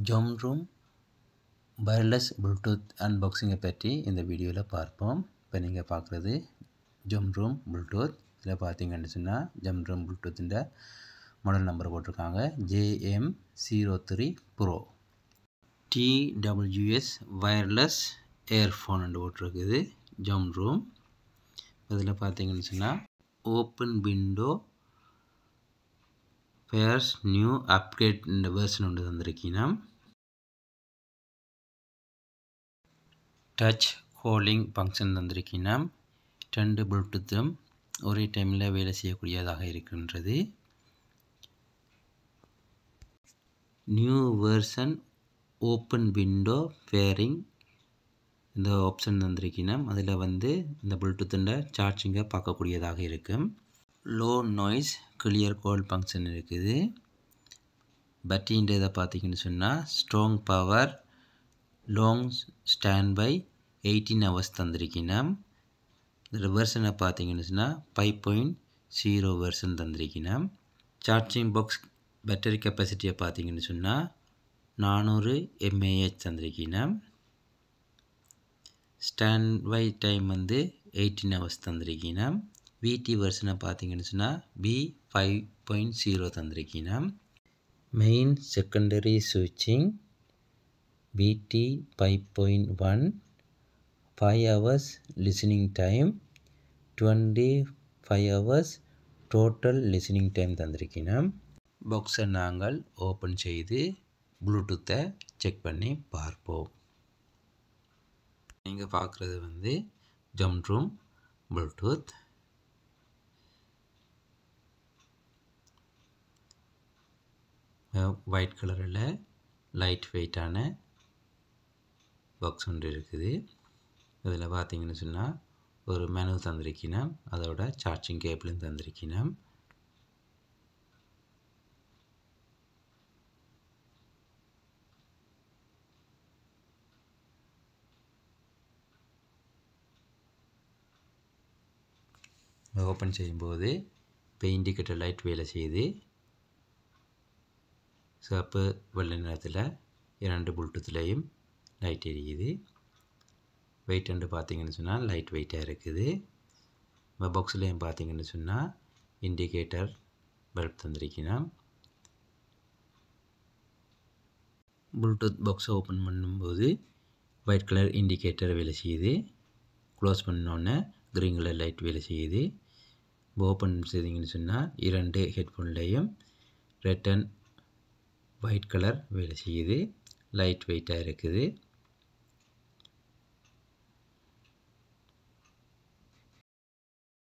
ஜம் room wireless Bluetooth அன்பாக்சிங்கை பற்றி இந்த வீடியோவில் பார்ப்போம். இப்போ நீங்கள் பார்க்குறது ஜம் ரூம் ப்ளூடூத். இதில் பார்த்தீங்கன்னு சொன்னால் ஜம் ரூம் ப்ளூடூத்தின் மாடல் நம்பர் போட்டிருக்காங்க JM03 Pro. TWS wireless earphone என்று போட்டிருக்குது ஜம் ரூம். இதில் பார்த்தீங்கன்னு சொன்னால் open window pairs new update இந்த வெர்ஷன் ஒன்று தந்திருக்கீங்கன்னா டச் ஹோல்டிங் ஃபங்க்ஷன் தந்திருக்கீங்கன்னா 2 ப்ளூடூத்தும் ஒரே டைமில் வேலை செய்யக்கூடியதாக இருக்கின்றது. New version open window pairing இந்த ஆப்ஷன் தந்திருக்கீங்கன்னா அதில் இந்த ப்ளூடூத்துண்ட சார்ஜிங்கை பார்க்கக்கூடியதாக இருக்கும். Low noise clear call function இருக்குது. பேட்டரின்ற இதை பார்த்தீங்கன்னு சொன்னால் strong power long standby 18 hours தந்திருக்கீங்கன்னா இதில் வெர்ஷனை பார்த்தீங்கன்னு சொன்னால் 5.0 வெர்ஷன் தந்திருக்கீங்கன்னா சார்ஜிங் பாக்ஸ் பேட்டரி கெப்பாசிட்டியை பார்த்தீங்கன்னு சொன்னால் 400 mAh தந்திருக்கீங்கன்னா ஸ்டாண்ட் பை டைம் 18 hours தந்திருக்கீங்கன்னா VT வெர்ஷனை பார்த்தீங்கன்னு சொன்னால் V5.0 தந்திருக்கீங்கன்னா மெயின் செகண்டரி ஸ்விட்சிங் VT 5.1 5 hours listening time 25 hours total listening time தந்திருக்கீங்கன்னா பாக்ஸை நாங்கள் ஓப்பன் செய்து ப்ளூடூத்தை செக் பண்ணி பார்ப்போம். நீங்கள் பார்க்குறது ஜம் ரூம் ப்ளூடூத். ஒயிட் கலரில் லைட் வெயிட்டான பாக்ஸ் ஒன்று இருக்குது. இதில் பார்த்தீங்கன்னு சொன்னால் ஒரு மெனு தந்திருக்கீங்கன்னா அதோட சார்ஜிங் கேபிளும் தந்திருக்கீங்கன்னா ஓப்பன் செய்யும்போது இப்போ இண்டிகேட்டர் லைட் வேலை செய்யுது. சிவப்பு வெள்ளை நிறத்தில் 2 ப்ளூடூத்லேயும் லைட் எரியுது. வெயிட் என்று பார்த்தீங்கன்னு சொன்னால் லைட் வெயிட்டாக இருக்குது. இப்போ பாக்ஸ்லேயும் பார்த்தீங்கன்னு சொன்னால் இண்டிகேட்டர் பல்ப் தந்திருக்கீங்கன்னா ப்ளூடூத் பாக்ஸை ஓப்பன் பண்ணும்போது ஒயிட் கலர் இண்டிகேட்டர் வேலை செய்யுது. க்ளோஸ் பண்ணோன்னே க்ரீன் கலர் லைட் வேலை செய்யுது. ஓப்பன் செய்தீங்கன்னு சொன்னால் 2 ஹெட்ஃபோன்லேயும் ரெட் அண்ட் ஒயிட் கலர் வேலை செய்யுது. லைட் வெயிட்டாக இருக்குது.